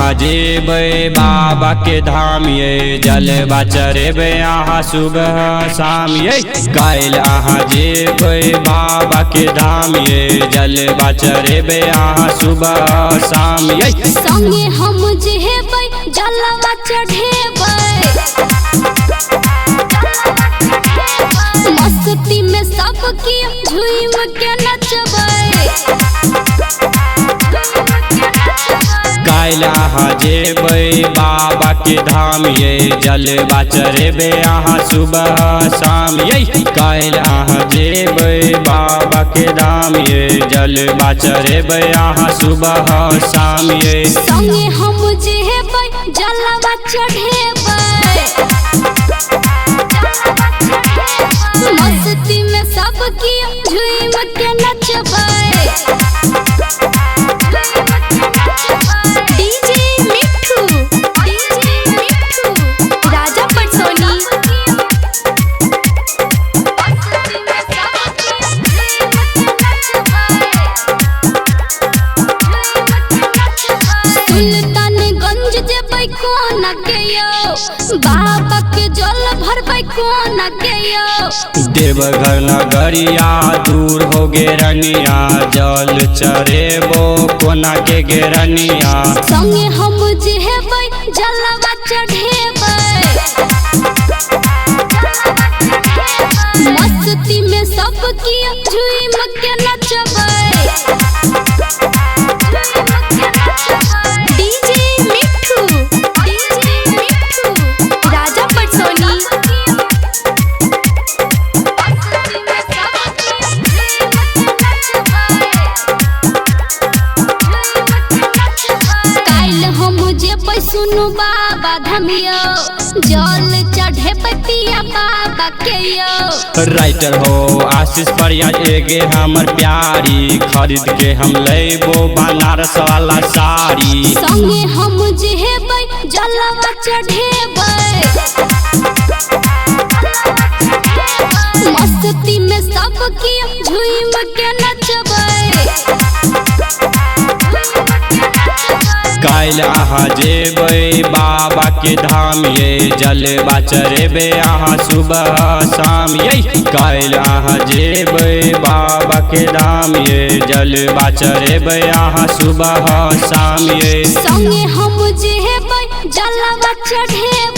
अहाँ जेबै बाबा के धाम ये, जलवा चढ़ेबै अहाँ सुबह शाम ये। काल अहाँ जेबै बाबा के धाम ये, जलवा चढ़ेबै अहाँ सुबह शाम ये। संगे हम जेबै जलवा चढ़ेबै, मस्ती में सबकी झूम के नचबै। काल अहाँ जेबै बाबा के धाम ये, जलवा चढ़ेबै अहाँ सुबह शाम ये। काल अहाँ जेबै बाबा के धाम ये, जलवा चढ़ेबै अहाँ सुबह शाम ये। संगे हम जेबै जलवा चढ़ेबै, मस्ती में सबकी झूम के नचबै। डीजे मिठू राजा पटसोनी। सुल्तानगंज जेबै कोना के यो, बाबा के जल भरबै कोना के यो। देवघर नगरिया दूर हो गे रनिया, जल चढ़ेबो कोना के गे रनिया। संगे हम जेबै जलवा चढ़ेबै, मस्ती में सबकी झूम के नचबै। डीजे मिठू राजा पटसोनी। काल हम जेबै सुनु बाबा धमियो, जल चढ़ेबै पिया बाबा के यो। राइटर हो आशीष परिया एगे हमर प्यारी, खरीद के हम लेबो बनारस वाला साड़ी। संगे हम जेबै जलवा चढ़ेबै, मस्ती में सबकी झूम के नचबै। काल अहाँ जेबै बाबा के धाम ये, जलवा चढ़ेबै अहाँ सुबह शाम ये। काल अहाँ जेबै बाबा के धाम ये, जलवा चढ़ेबै अहाँ सुबह शाम ये। संगे हम जेबै जलवा चढ़ेबै।